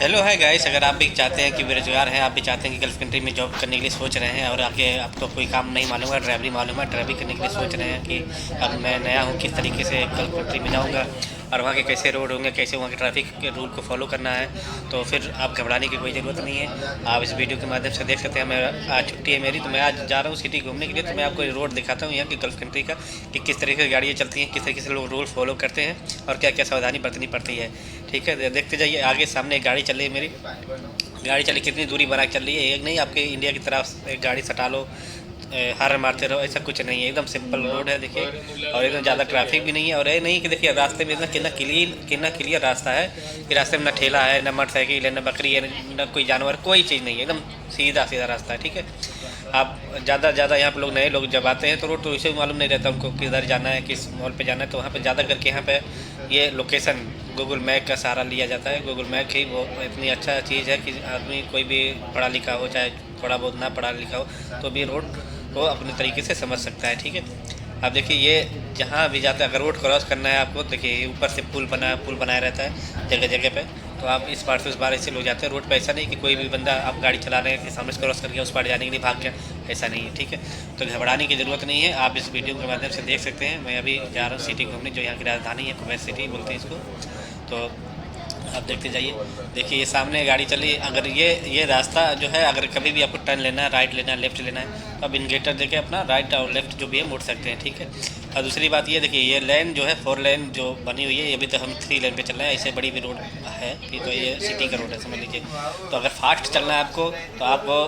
Hello है guys, अगर आप भी चाहते हैं कि बेरोजगार हैं, आप भी चाहते हैं कि गल्फ़ कंट्री में जॉब करने के लिए सोच रहे हैं और आगे आपको कोई काम नहीं मालूम है, ड्राइवरी मालूम है, ड्राइवरी करने के लिए सोच रहे हैं कि अब मैं नया हूँ, किस तरीके से गल्फ़ कंट्री में जाऊँगा और वहाँ के कैसे रोड होंगे, कैसे वहाँ के ट्रैफिक के रूल को फॉलो करना है, तो फिर आप घबराने की कोई ज़रूरत नहीं है। आप इस वीडियो के माध्यम से देख सकते हैं। मैं आज छुट्टी है मेरी, तो मैं आज जा रहा हूँ सिटी घूमने के लिए, तो मैं आपको ये रोड दिखाता हूँ यहाँ की गल्फ़ कंट्री का, कि किस तरीके से गाड़ियाँ चलती हैं, किस तरीके से लोग रूल फॉलो करते हैं और क्या क्या सावधानी बरतनी पड़ती है। ठीक है, देखते जाइए। आगे सामने एक गाड़ी चल रही है मेरी, गाड़ी चली कितनी दूरी बना के चल रही है। एक नहीं, आपके इंडिया की तरफ एक गाड़ी सटा लो, हॉर्न मारते रहो, ऐसा कुछ नहीं है। एकदम सिंपल रोड है देखिए, और एकदम ज़्यादा ट्रैफिक भी नहीं है। और ये नहीं कि देखिए रास्ते में इतना कितना क्लियर रास्ता है कि रास्ते में ना ठेला है, ना मोटरसाइकिल है, ना बकरी है, ना कोई जानवर, कोई चीज़ नहीं है। एकदम सीधा सीधा रास्ता है। ठीक है, आप ज़्यादा यहाँ पे लोग नए लोग जब आते हैं तो रोड तो इसे भी मालूम नहीं रहता उनको, किधर जाना है, किस मॉल पे जाना है। तो वहाँ पे ज़्यादा करके यहाँ पे ये लोकेशन गूगल मैप का सहारा लिया जाता है। गूगल मैप ही वो इतनी अच्छा चीज़ है कि आदमी कोई भी पढ़ा लिखा हो, चाहे थोड़ा बहुत ना पढ़ा लिखा हो, तो भी रोड को अपने तरीके से समझ सकता है। ठीक है, अब देखिए ये जहाँ भी जाता है, अगर रोड क्रॉस करना है आपको, देखिए ऊपर से पुल बनाया रहता है जगह जगह पे, तो आप इस पार से उस पार ऐसे लोग जाते हैं। रोड पे ऐसा नहीं कि कोई भी बंदा, आप गाड़ी चला रहे हैं कि सामने से क्रॉस कर गया, उस पार जाने के लिए भाग गया, ऐसा नहीं है। ठीक है, तो घबराने की ज़रूरत नहीं है। आप इस वीडियो के माध्यम से देख सकते हैं। मैं अभी जा रहा हूँ सिटी घूमने, जो यहाँ की राजधानी है, कुवैत सिटी बोलते हैं इसको। तो आप देखते जाइए। देखिए ये सामने गाड़ी चली, अगर ये रास्ता जो है, अगर कभी भी आपको टर्न लेना है, राइट लेना है, लेफ़्ट लेना है, तो आप इंडिकेटर देके अपना राइट और लेफ़्ट जो भी है मोड़ सकते हैं। ठीक है, और दूसरी बात ये देखिए, ये लेन जो है 4 लेन जो बनी हुई है, ये अभी तो हम 3 लेन पे चल रहे हैं। इससे बड़ी भी रोड है कि, तो ये सिटी का रोड है समझ लीजिए। तो अगर फास्ट चलना है आपको, तो आपको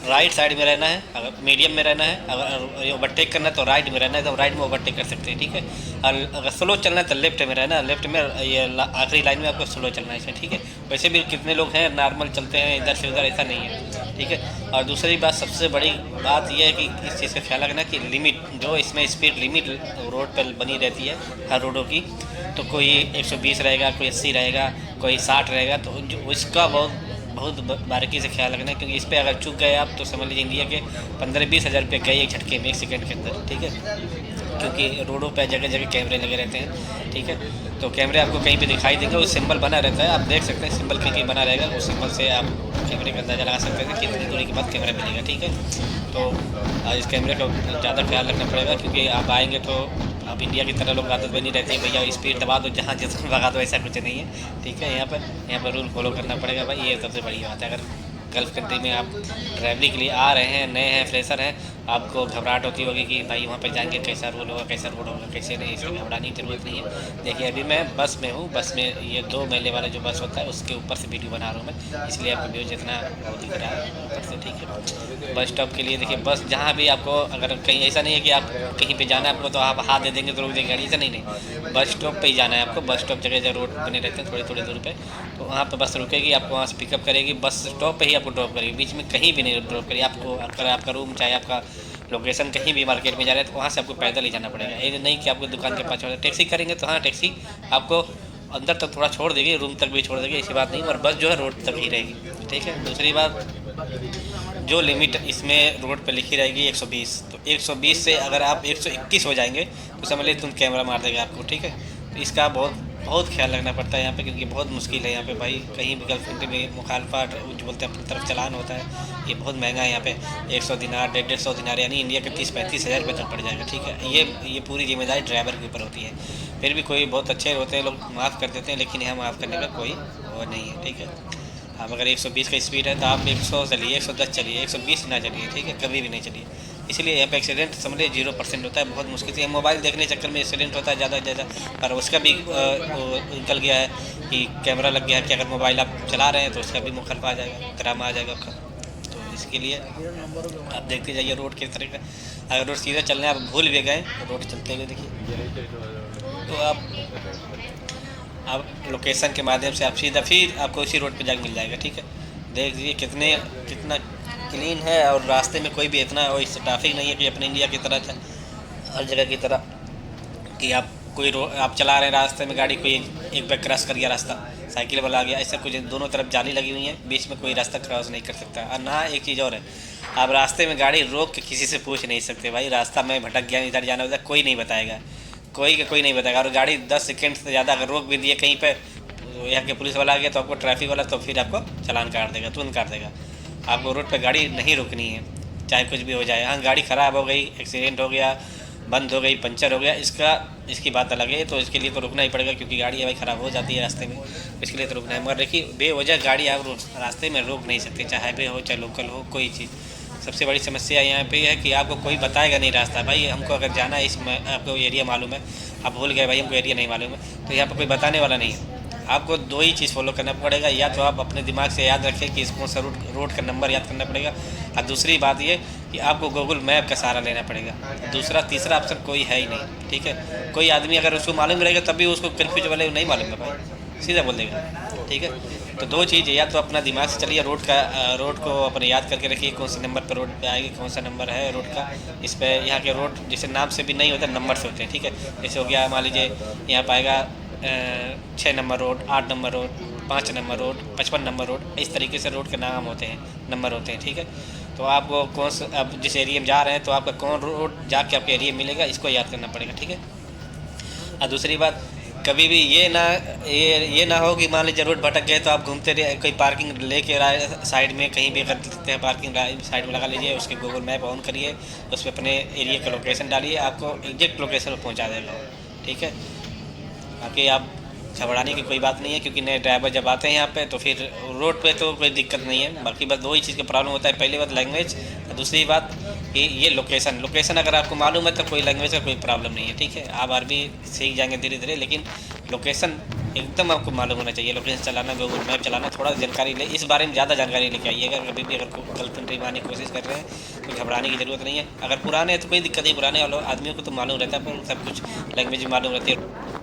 राइट साइड में रहना है, अगर मीडियम में रहना है, अगर ओवरटेक करना है तो राइट में रहना है, तो राइट में ओवरटेक कर सकते हैं। ठीक है, और अगर स्लो चलना है तो लेफ्ट में रहना है, लेफ्ट में ये आखिरी लाइन में आपको स्लो चलना है इसमें। ठीक है, वैसे भी कितने लोग हैं नॉर्मल चलते हैं इधर से उधर, ऐसा नहीं है। ठीक है, और दूसरी बात, सबसे बड़ी बात यह है कि इस चीज़ का ख्याल रखना कि लिमिट जो इसमें स्पीड लिमिट रोड पर बनी रहती है हर रोडों की, तो कोई 120 रहेगा, कोई 80 रहेगा, कोई 60 रहेगा, तो जो इसका बहुत बहुत बारीकी से ख्याल रखना है, क्योंकि इस पर अगर चूक गए आप तो समझ लीजिए इंडिया के 15-20 हज़ार रुपये गए एक झटके में, 1 सेकंड के अंदर। ठीक है, क्योंकि रोडों पे जगह जगह कैमरे लगे रहते हैं। ठीक है, तो कैमरे आपको कहीं भी दिखाई देंगे, वो सिंबल बना रहता है, आप देख सकते हैं सिंबल कहीं बना रहेगा, उस सिंबल से आप कैमरे का अंदाज़ा लगा सकते हैं कि कितनी दूरी के बाद कैमरा मिलेगा। ठीक है, तो इस कैमरे का ज़्यादा ख्याल रखना पड़ेगा, क्योंकि आप आएँगे तो अब इंडिया की तरह लोग आदत बनी रहती है, भैया स्पीड दबा दो, जहाँ जितना भगा दो, ऐसा कुछ नहीं है। ठीक है, यहाँ पर रूल फॉलो करना पड़ेगा भाई, ये सबसे बड़ी बात है। अगर गल्फ़ कंट्री में आप ट्रैवलिंग के लिए आ रहे हैं, नए हैं, फ्रेशर हैं, आपको घबराहट होती होगी कि भाई वहाँ पे जाएंगे कैसा रूल होगा, कैसा रोड होगा, कैसे नहीं, इसमें घबराने की ज़रूरत नहीं है। देखिए अभी मैं बस में हूँ, बस में ये 2 मेले वाला जो बस होता है उसके ऊपर से वीडियो बना रहा हूँ मैं, इसलिए आपको व्यू जितना वो दिख रहा है ऊपर से। ठीक है, बस स्टॉप के लिए देखिए, बस जहाँ भी आपको, अगर कहीं ऐसा नहीं है कि आप कहीं पे जाना है आपको तो आप हाथ दे देंगे तो रोक देंगे गाड़ी, ऐसा नहीं, बस स्टॉप पे ही जाना है आपको। बस स्टॉप जगह जगह रोड बने रहते हैं थोड़ी थोड़ी दूर पे, तो वहाँ पे बस रुकेगी, आपको वहाँ से पिकअप करेगी, बस स्टॉप पे ही आपको ड्रॉप करेगी, बीच में कहीं भी नहीं ड्रॉप करेगी आपको। अगर आपका रूम चाहे आपका लोकेशन कहीं भी मार्केट में जा रहे हैं तो वहाँ से आपको पैदल ही जाना पड़ेगा। ये नहीं कि आपको दुकान के पास छोड़, टैक्सी करेंगे तो हाँ टैक्सी आपको अंदर तक थोड़ा छोड़ देगी, रूम तक भी छोड़ देगी, ऐसी बात नहीं, और बस जो है रोड तक ही रहेगी। ठीक है, दूसरी बात, जो लिमिट इसमें रोड पे लिखी रहेगी 120, तो 120 से अगर आप 121 हो जाएंगे तो समझ लीजिए तुम कैमरा मार देगा आपको। ठीक है, तो इसका बहुत बहुत ख्याल रखना पड़ता है यहाँ पे, क्योंकि बहुत मुश्किल है यहाँ पे भाई, कहीं भी गल्फ कंट्री में मुखालफात जो बोलते हैं अपनी तरफ चलान होता है, ये बहुत महंगा है यहाँ पे। 100 दिनार, 150 दिनार, यानी इंडिया के 30-35 हज़ार रुपये तक पड़ जाएगा। ठीक है, ये पूरी जिम्मेदारी ड्राइवर के ऊपर होती है। फिर भी कोई बहुत अच्छे होते हैं लोग, माफ़ कर देते हैं, लेकिन यहाँ माफ़ करने का कोई वो नहीं है। ठीक है, आप अगर 120 का स्पीड है तो आप 100 चलिए, 110 चलिए, 120 ना चलिए। ठीक है, कभी भी नहीं चलिए। इसलिए यहाँ पे एक्सीडेंट समझिए 0% होता है, बहुत मुश्किल से। मोबाइल देखने के चक्कर में एक्सीडेंट होता है ज़्यादा से ज़्यादा, पर उसका भी वो निकल गया है कि कैमरा लग गया है कि अगर मोबाइल आप चला रहे हैं तो उसका भी मुखलफा आ जाएगा, ड्रामा आ जाएगा आपका। तो इसके लिए आप देखते जाइए रोड किस तरह का। अगर रोड सीधा चलना है, आप भूल भी गए रोड चलते हुए देखिए, तो आप लोकेशन के माध्यम से आप सीधा फिर आपको इसी रोड पे जाके मिल जाएगा। ठीक है, देख लीजिए कितना क्लीन है, और रास्ते में कोई भी इतना वो ट्रैफिक नहीं है कि अपने इंडिया की तरह हर जगह की तरह कि आप आप चला रहे हैं रास्ते में गाड़ी, कोई एक बैग क्रॉस कर गया रास्ता, साइकिल वाला आ गया, ऐसा कुछ। दोनों तरफ जाली लगी हुई है, बीच में कोई रास्ता क्रॉस नहीं कर सकता। और ना एक चीज़ और है, आप रास्ते में गाड़ी रोक के किसी से पूछ नहीं सकते भाई रास्ता में भटक गया, इधर जाना उधर, कोई नहीं बताएगा, कोई नहीं बताएगा। और गाड़ी 10 सेकेंड से ज़्यादा अगर रोक भी दिए कहीं पे, यहाँ के पुलिस वाला आ गया तो आपको ट्रैफिक वाला तो फिर आपको चालान काट देगा, तुरंत काट देगा। आपको रोड पे गाड़ी नहीं रोकनी है, चाहे कुछ भी हो जाए। हाँ, गाड़ी ख़राब हो गई, एक्सीडेंट हो गया, बंद हो गई, पंचर हो गया, इसकी बात अलग है, तो इसके लिए तो रुकना ही पड़ेगा, क्योंकि गाड़ी भाई ख़राब हो जाती है रास्ते में, इसके लिए तो रुकना है। मगर देखिए, बेवजह गाड़ी आप रास्ते में रोक नहीं सकते, चाहे हाईवे हो चाहे लोकल हो, कोई चीज़। सबसे बड़ी समस्या यहाँ पे है कि आपको कोई बताएगा नहीं रास्ता। भाई हमको अगर जाना है, इसमें आपको एरिया मालूम है, आप भूल गए भाई हमको एरिया नहीं मालूम है, तो यहाँ पर कोई बताने वाला नहीं है। आपको दो ही चीज़ फॉलो करना पड़ेगा, या तो आप अपने दिमाग से याद रखें कि इसको सा रोड का नंबर याद करना पड़ेगा, और दूसरी बात ये कि आपको गूगल मैप का सहारा लेना पड़ेगा। दूसरा तीसरा ऑप्शन कोई है ही नहीं, ठीक है। कोई आदमी अगर उसको मालूम रहेगा तभी उसको कन्फ्यूज वाले नहीं मालूम है भाई, सीधा बोल देगा, ठीक है। तो दो चीज़, या तो अपना दिमाग से चलिए, रोड को अपने याद करके रखिए, कौन से नंबर पर रोड पे आएगी, कौन सा नंबर है रोड का। इस पर यहाँ के रोड जैसे नाम से भी नहीं होते, नंबर से होते हैं, ठीक है। जैसे हो गया, मान लीजिए यहाँ पर आएगा 6 number road, 8 number road, 5 number road, 55 number road, इस तरीके से रोड के नाम होते हैं, नंबर होते हैं, ठीक है। तो आपको कौन सा, अब जिस एरिया में जा रहे हैं तो आपका कौन रोड जाके आपके एरिया मिलेगा, इसको याद करना पड़ेगा, ठीक है। और दूसरी बात, कभी भी ये ना हो कि मान लीजिए रोड भटक गए तो आप घूमते रहे, कोई पार्किंग लेके साइड में कहीं भी कर सकते हैं, पार्किंग साइड में लगा लीजिए, उसके गूगल मैप ऑन करिए, उस पर अपने एरिया का लोकेशन डालिए, आपको एग्जैक्ट लोकेशन पर पहुँचा देगा, ठीक है। बाकी आप घबराने की कोई बात नहीं है, क्योंकि नए ड्राइवर जब आते हैं यहाँ पे तो फिर रोड पे तो कोई दिक्कत नहीं है। बाकी बस दो ही चीज़ का प्रॉब्लम होता है, पहली बात लैंग्वेज, और दूसरी बात कि ये लोकेशन अगर आपको मालूम है तो कोई लैंग्वेज का कोई प्रॉब्लम नहीं है, ठीक है। आप अरबी सीख जाएंगे धीरे धीरे, लेकिन लोकेशन एकदम आपको मालूम होना चाहिए। लोकेशन चलाना, गूगल मैप चलाना, थोड़ा जानकारी ले, इस बारे में ज़्यादा जानकारी लेके आइएगा। कभी भी अगर गलत कंट्री में आने की कोशिश कर रहे हैं तो घबराने की ज़रूरत नहीं है। अगर पुराने हैं तो कोई दिक्कत नहीं, पुराने वालों आदमियों को तो मालूम रहता है, पर सब कुछ लैंग्वेज मालूम रहती है।